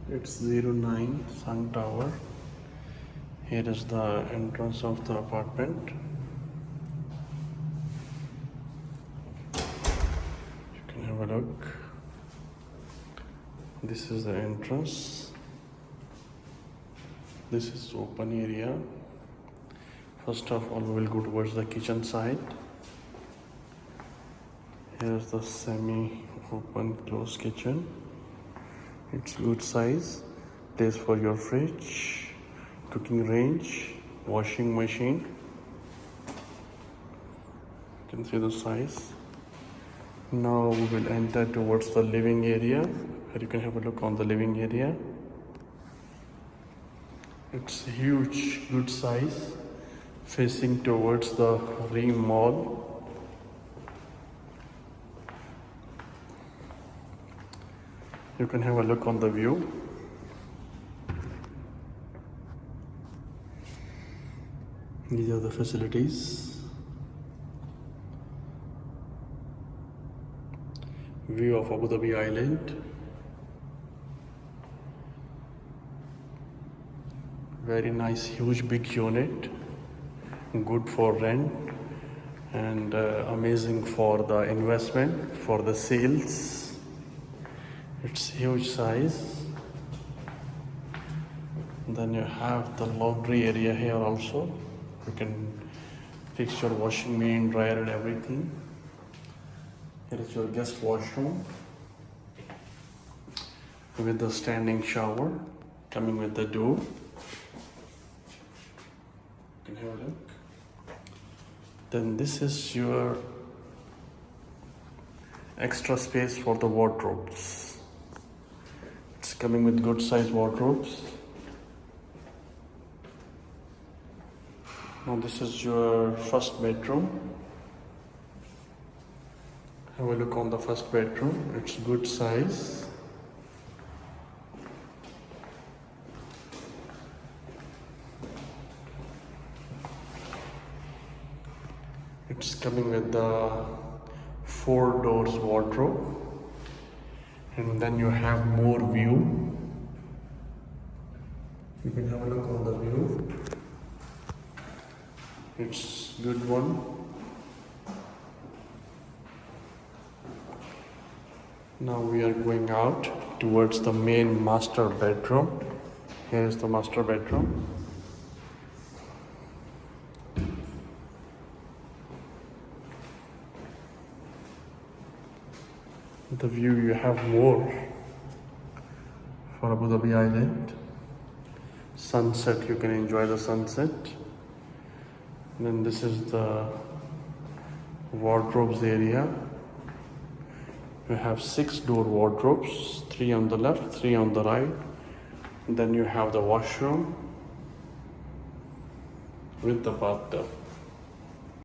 It's 09 Sun Tower. Here is the entrance of the apartment. You can have a look. This is the entrance. This is open area. First of all, we will go towards the kitchen side. Here is the semi-open closed kitchen. It's good size. Place for your fridge, cooking range, washing machine. You can see the size. Now we will enter towards the living area. Here you can have a look on the living area. It's huge, good size, facing towards the Reem mall. You can have a look on the view. These are the facilities. View of Abu Dhabi Island. Very nice, huge, big unit. Good for rent and amazing for the investment, for the sales. It's huge size. Then you have the laundry area here also. You can fix your washing machine, dryer and everything. Here is your guest washroom with the standing shower coming with the door. You can have a look. Then this is your extra space for the wardrobes. It's coming with good size wardrobes. Now this is your first bedroom. Have a look on the first bedroom. It's good size. It's coming with the 4 doors wardrobe. And then you have more view. You can have a look on the view. It's good one. Now we are going out towards the main master bedroom. Here is the master bedroom. The view you have more for Abu Dhabi Island. Sunset, you can enjoy the sunset. And then this is the wardrobes area. You have 6 door wardrobes, 3 on the left, 3 on the right. And then you have the washroom with the bathtub.